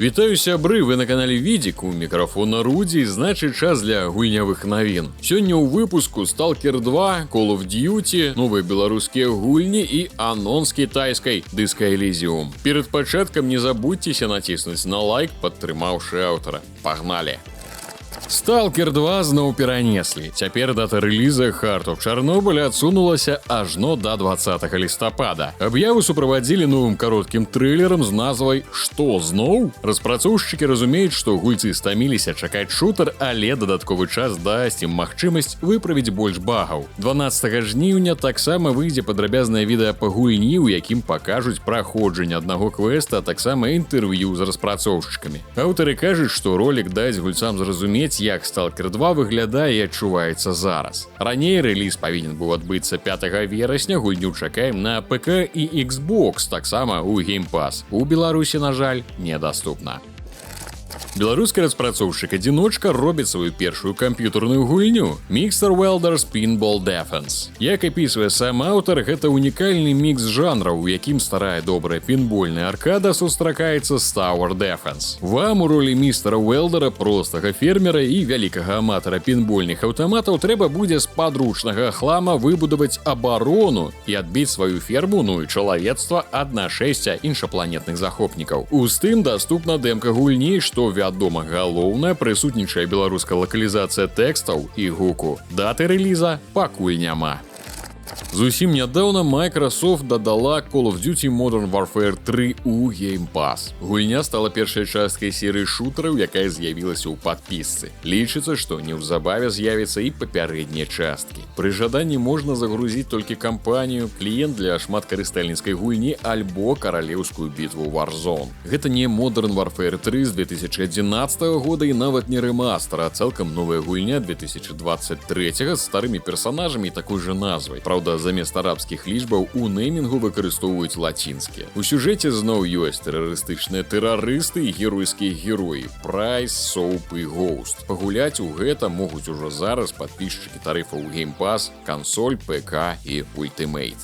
Вітаю, сябры, вы на канале Відзік, у мікрафона Рудзі, значыць час для гульнявых навін. Сёння ў выпуску Stalker 2, Call of Duty, новыя беларускія гульні і анонс кітайскай Disco Elysium. Перад пачаткам не забудзьцеся націснуць на лайк, падтрымаўшы аўтара. Пагнали! Stalker 2 зноў перанеслі. Цяпер дата рэліза Heart of Chernobyl адсунулася ажно да 20 лістапада. Аб'яву суправадзілі новым кароткім трэйлерам з назвай «Што, зноў?». Распрацоўшчыкі разумеюць, што гульцы стаміліся чакаць шутер, але дадатковы час дасць ім магчымасць выправіць больш багаў. 12 жніўня таксама выйдзе падрабязнае відэа па гульні, у якім пакажуць праходжанне аднаго квеста, а таксама інтэрв'ю з распрацоўшчыкамі. Аўтары кажуць, што ролік дасць гульцам зразумець, як Stalker 2 выглядае і адчуваецца зараз. Раней рэліз павінен быў адбыцца 5 верасня, гульню чакаем на ПК і Xbox, таксама ў Game Pass. У Беларусі, на жаль, недаступна. Беларускі распрацоўшчык-адзіночка робіць сваю першую камп'ютарную гульню Mixer Welders Pinball Defense. Як апісвае сам аўтар, гэта унікальны мікс жанраў, у якім старая добрая пінбольная аркада сустракаецца з Tower Defense. Вам у ролі містера Уэлдера, простага фермера і вялікага аматара пінбольных аўтаматаў трэба будзе з падручнага хлама выбудаваць абарону і адбіць сваю ферму, ну і чалавецтва ад нашэсця іншапланетных захопнікаў. Устым даступна дэмка гульні, што вядома, галоўная прысутнічае беларуская лакалізацыя тэкстаў і гуку. Даты рэліза пакуль няма. Зусім нядаўна Microsoft дадала Call of Duty Modern Warfare 3 у Game Pass. Гульня стала першай часткай серыі шутараў, якая з'явілася ў падпісцы. Лічыцца, што неўзабаве з'явіцца і папярэднія часткі. Пры жаданні можна загрузіць толькі кампанію, кліент для шматкарыстальніцкай гульні альбо каралеўскую бітву Warzone. Гэта не Modern Warfare 3 з 2011 года і нават не рэмастар, а цалкам новая гульня 2023 з старымі персанажамі і такой жа назвай. Праўда, замест арабскіх лічбаў у неймінгу выкарыстоўваюць лацінскія. У сюжэце зноў ёсць тэрарыстычныя тэрарысты і геройскія героі Прайс, Соуп і Гоуст. Пагуляць у гэта могуць ужо зараз падпісчыкі тарыфаў Game Pass, кансоль, ПК і Ultimate.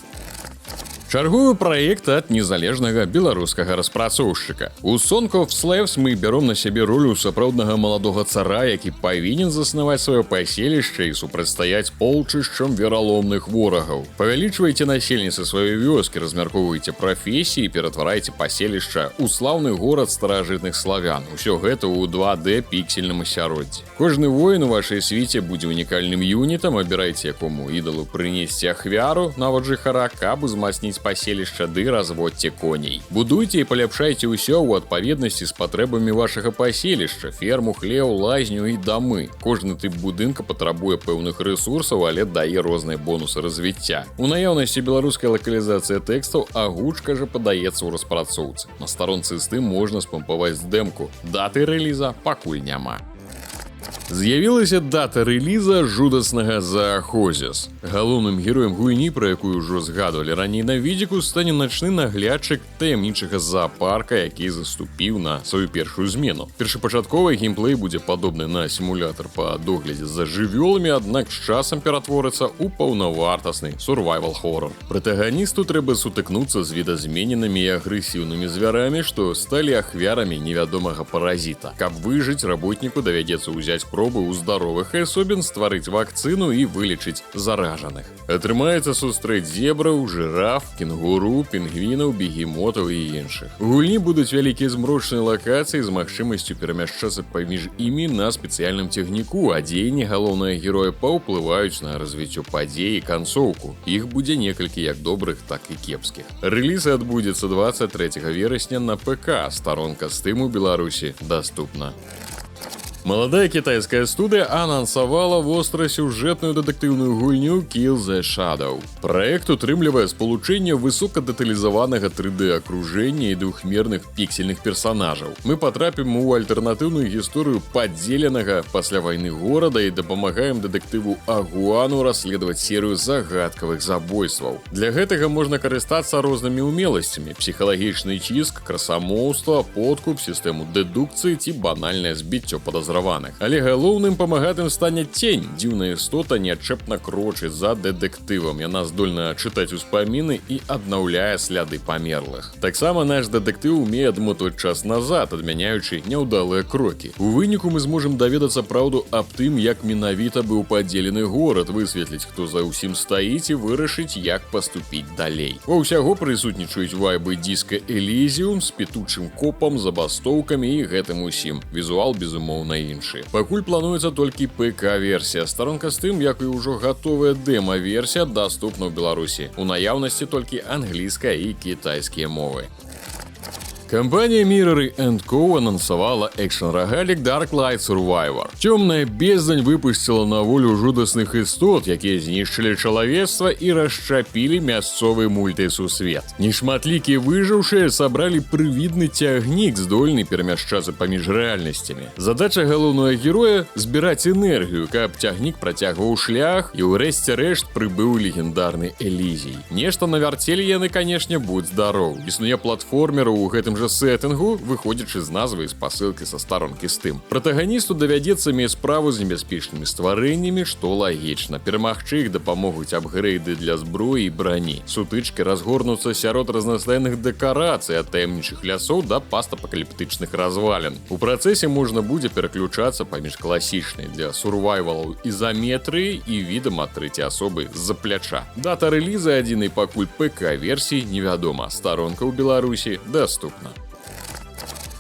Чарговы праект ад незалежнага беларускага распрацоўшчыка. У Song of Slaves мы бяром на сябе ролю сапраўднага маладога цара, які павінен заснаваць сваё паселішча і супрацьстаяць полчышчам вераломных ворагаў. Павялічвайце насельніцтва сваёй вёскі, размяркоўвайце прафесіі, ператварайце паселішча ў слаўны горад старажытных славян. Усё гэта ў 2D піксельным асяроддзі. Кожны воін у вашай свіце будзе унікальным юнітам, абірайце якому ідалу прынесці ахвяру, нават жыхара, каб узмацніць паселішча ды разводце коней. Будуйце і паляпшайце ўсё ў адпаведнасці з патрэбамі вашага паселішча, ферму, хлеў, лазню і дамы. Кожны тып будынка патрабуе пэўных рэсурсаў, але дае розныя бонусы развіцця. У наяўнасці беларуская лакалізацыя тэкстаў, а гучка жа падаецца ў распрацоўцы. На старонцы з тым можна спампаваць дэмку. Даты рэліза пакуль няма. З'явілася дата рэліза жудаснага Зоохозіс. Галоўным героем гульні, пра якую ўжо згадвалі раней на відзіку, стане начны наглядчык таямнічага заапарка, які заступіў на сваю першую змену. Першапачатковы геймплей будзе падобны на сімулятар па доглядзе за жывёламі, аднак з часам ператворыцца ў паўнавартасны сурвайвал-хорор. Пратаганісту трэба сутыкнуцца з відазмененымі і агрэсіўнымі звярамі, што сталі ахвярамі невядомага паразіта. Каб выжыць, работніку давядзецца ўзяць пробы ў здаровых асобін, стварыць вакцыну і вылечыць заражаных. Атрымаецца сустрэць зебраў, жыраф, кенгуру, пінгвінаў, бегемотаў і іншых. У гульні будуць вялікія змрочныя лакацыі з магчымасцю перамяшчацца паміж імі на спецыяльным цягніку, а дзеянні галоўнага героя паўплываюць на развіццё падзей і канцоўку. Іх будзе некалькі як добрых, так і кепскіх. Рэліз адбудзецца 23 верасня на ПК. Старонка Steam у Беларусі даступна. Маладая кітайская студыя анансавала вострасюжэтную дэтэктыўную гульню Kill the Shadow. Праект утрымлівае спалучэнне высокадэталізаванага 3D-акружэння і двухмерных піксельных персанажаў. Мы патрапім у альтэрнатыўную гісторыю падзеленага пасля вайны горада і дапамагаем дэтэктыву Агуану расследаваць серыю загадкавых забойстваў. Для гэтага можна карыстацца рознымі умеласцямі: псіхалагічны ціск, красамоўства, подкуп, сістэму дэдукцыі ці банальнае збіццё падазронасці падазраваных. Але галоўным памагатым стане цень. Дзіўная істота неадчэпна крочыць за дэтэктывам. Яна здольна чытаць успаміны і аднаўляе сляды памерлых. Таксама наш дэтэктыў умее адмотваць час назад, адмяняючы няўдалыя крокі. У выніку мы зможам даведацца праўду аб тым, як менавіта быў падзелены горад, высветліць, хто за ўсім стаіць і вырашыць, як паступіць далей. Ва ўсяго прысутнічаюць вайбы дыска Elysium з петучым копам, забастоўкамі і гэтым усім. Візуал, безумоўна, іншы. Пакуль плануецца толькі ПК-версія. Старонка з тым, як і ўжо гатовая дэма-версія, даступна ў Беларусі. У наяўнасці толькі англійская і кітайскія мовы. Компания Mirror & Co. анонсавала экшн-рогалік Dark Light Survivor. Цёмная бездань выпусціла на волю жудасных істот, якія знішчылі чалавецтва і расчапілі мясцовы мультысусвет. Нешматлікія выжыўшыя сабралі прывідны цягнік, здольны перамяшчацца паміж рэальнасцямі. Задача галоўнага героя – збіраць энергію, каб цягнік працягваў шлях і ўрэшце рэшт прыбыў легендарны Элізій. Нешта навярцелі яны, канешне, будь здароў. Існуе платформер у гэтым жа сеттынгу, выходзячы з назвы і спасылкі са старонкі з тым. Пратаганісту давядзецца мець справу з небяспечнымі стварэннямі, што лагічна. Перамагчы іх дапамогуць апгрэйды для зброі і брані. Сутычкі разгорнуцца сярод разнастайных дэкарацый ад таямнічых лясоў да пастапакаліптычных развалін. У працэсе можна будзе пераключацца паміж класічнай для сурвайвалаў ізаметрыі і відам ад трэцяй асобы з-за пляча. Дата рэліза адзінай пакуль ПК-версіі невядома. Старонка ў Беларусі даступна.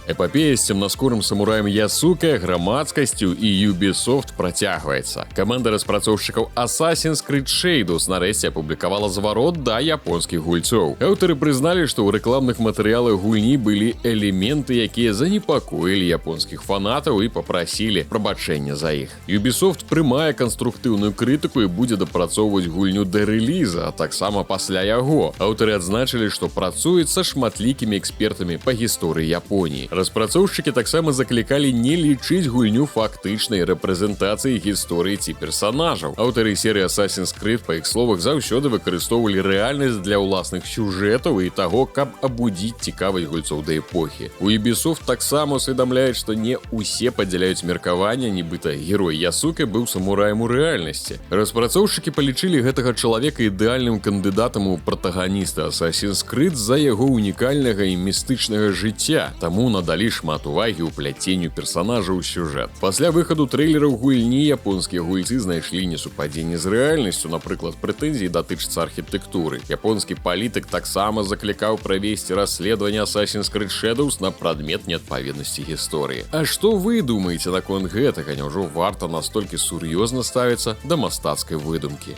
Эпопея з цемнаскурым самураем Ясуке, грамадскасцю і Ubisoft працягваецца. Каманда распрацоўшчыкаў Assassin's Creed Shadows нарэшце апублікавала зварот да японскіх гульцоў. Аўтары прызналі, што ў рэкламных матэрыялах гульні былі элементы, якія занепакоілі японскіх фанатаў і папрасілі прабачэння за іх. Ubisoft прымае канструктыўную крытыку і будзе дапрацоўваць гульню да рэліза, а таксама пасля яго. Аўтары адзначылі, што працуюць са шматлікімі экспертамі па гісторыі Японіі. Распрацоўшчыкі таксама заклікалі не лічыць гульню фактычнай рэпрэзентацыяй гісторыі ці персанажаў. Аўтары серыі Assassin's Creed, па іх словах, заўсёды выкарыстоўвалі рэальнасць для ўласных сюжэтаў і таго, каб абудзіць цікавасць гульцоў да эпохі. У Ubisoft таксама усведамляюць, што не ўсе падзяляюць меркаванне, нібыта герой Ясуке быў самураем у рэальнасці. Распрацоўшчыкі палічылі гэтага чалавека ідэальным кандыдатам у пратаганіста Assassin's Creed з-за яго унікальнага і містычнага жыцця, таму далі шмат увагі ў пляценню персанажа ў сюжэт. Пасля выхаду трэйлераў гульні японскія гульцы знайшлі несупадзенне з рэальнасцю, напрыклад, прэтэнзіі датычацца архітэктуры. Японскі палітык таксама заклікаў правесці расследаванне Assassin's Creed Shadows на прадмет неадпаведнасці гісторыі. А што вы думаеце наконт гэтага? Няўжо варта настолькі сур'ёзна ставіцца да мастацкай выдумкі?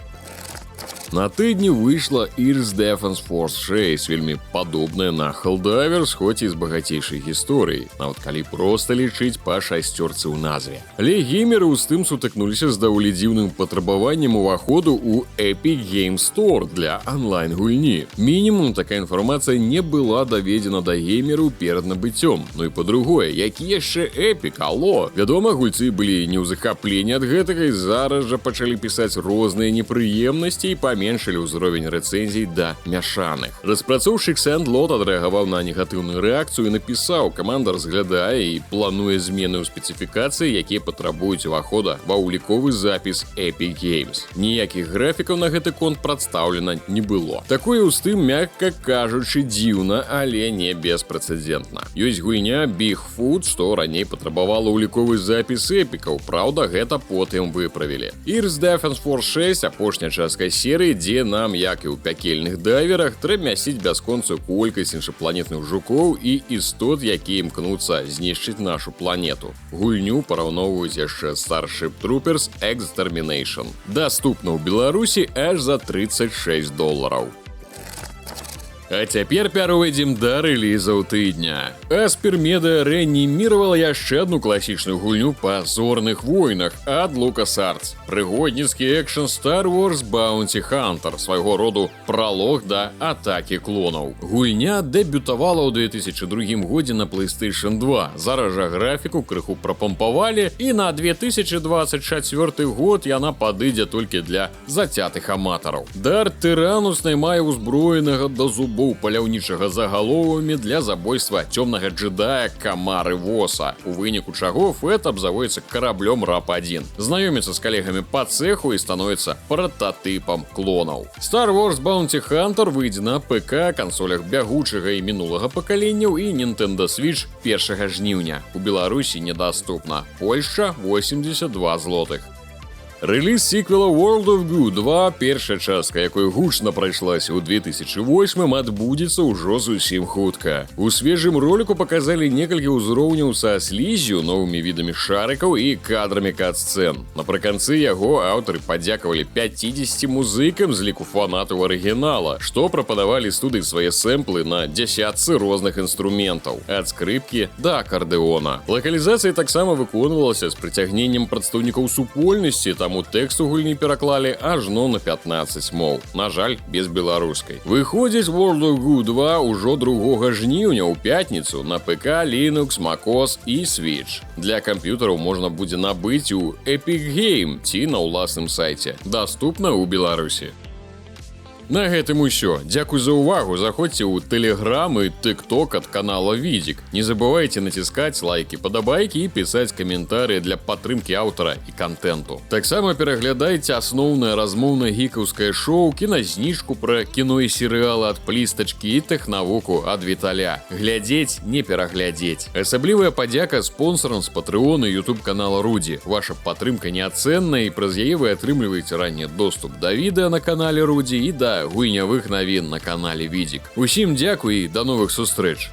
На тыдні выйшла Earth Defense Force 6, вельмі падобная на Helldivers, хоць і з багацейшай гісторыяй, нават калі проста лічыць па шасцёрцы ў назве. Але геймеры ў тым сутыкнуліся з даволі дзіўным патрабаваннем уваходу ў Epic Games Store для онлайн-гульні. Мінімум, такая інфармацыя не была даведзена да геймераў перад набыццём. Ну і па-другое, які яшчэ Epic, алло? Вядома, гульцы былі не ў захапленні ад гэтага і зараз жа пачалі пісаць розныя непрыемнасці і паменшылі ўзровень рэцэнзій да мяшаных. Распрацоўшчык Sandlot адрэагаваў на негатыўную рэакцыю і напісаў: каманда разглядае і плануе змены ў спецыфікацыі, якія патрабуюць увахода ва ўліковы запіс Epic Games. Ніякіх графікаў на гэты конт прадстаўлена не было. Такое ў тым, мякка кажучы, дзіўна, але не беспрэцэдэнтна. Ёсць гульня Bigfoot, што раней патрабавала ўліковы запіс эпікаў, праўда, гэта потым выправілі. Earth Defense Force 6 – апошняя частка серыі, дзе нам, як і ў пякельных дайверах, трэба мясіць бясконцую колькасць іншапланетных жукоў і істот, якія імкнуцца знішчыць нашу планету. Гульню параўноўваюць яшчэ Starship Troopers Extermination. Даступна ў Беларусі аж за $36. А цяпер пяройдзем да рэлізаў тыдня. Aspyr Media рэаніміравала яшчэ адну класічную гульню па зорных войнах ад LucasArts. Прыгодніцкі экшн Star Wars Bounty Hunter, свайго роду пралог да атакі клонаў. Гульня дэбютавала ў 2002 годзе на PlayStation 2. Зараз жа графіку крыху прапампавалі, і на 2024 год яна падыдзе толькі для зацятых аматараў. Дарт Тыранус наймае ўзброенага да зубоў збоў паляўнічага загаловамі для забойства цёмнага джедая Камары Воса, у выніку чаго Фэт абзаводзіцца караблём РАП-1, знаёміцца з калегамі па цэху і становіцца прататыпам клонаў. Star Wars Bounty Hunter выйдзе на ПК, кансолях бягучага і мінулага пакаленняў і Nintendo Switch 1 жніўня. У Беларусі недаступна. Польшча 82 злотых. Рэліз сіквела World of Goo 2, першая частка якой гучна прайшлася ў 2008, адбудзецца ўжо зусім хутка. У свежым роліку паказалі некалькі ўзроўняў са сліззю, новымі відамі шарыкаў і кадрамі кат-сцэн. Напрыканцы яго аўтары падзякавалі 50 музыкам з ліку фанатаў арыгінала, што прапанавалі студыі свае сэмплы на дзясятцы розных інструментаў, ад скрыпкі да акардэона. Лакалізацыя таксама выконвалася з прыцягненнем прадстаўнікоў супольнасці, таму тэкст у гульні пераклалі ажно на 15 моў. На жаль, без беларускай. Выходзіць World of Goo 2 ўжо 2 жніўня ў пятніцу на ПК, Linux, macOS і Switch. Для камп'ютараў можна будзе набыць у Epic Game ці на ўласным сайце. Даступна ў Беларусі. На гэтым усё. Дзякуй за ўвагу. Заходзьце ў Telegram і TikTok ад канала Відзік. Не забывайце націскаць лайкі, падабайкі і пісаць каментарыі для падтрымкі аўтара і кантэнту. Таксама пераглядайце асноўнае размоўна-гікаўскае шоу, кіназніжку пра кіно і серыялы ад Плістачкі і тэхнавуку ад Віталя. Глядзець, не пераглядзець. Асаблівая падзяка спонсарам з Патрэона і YouTube канала Рудзі. Ваша падтрымка неацэнная і праз яе вы атрымліваеце ранні доступ да відэа на канале Рудзі і да гульнявых навін на канале Відзік. Усім дзякуй і да новых сустрэч!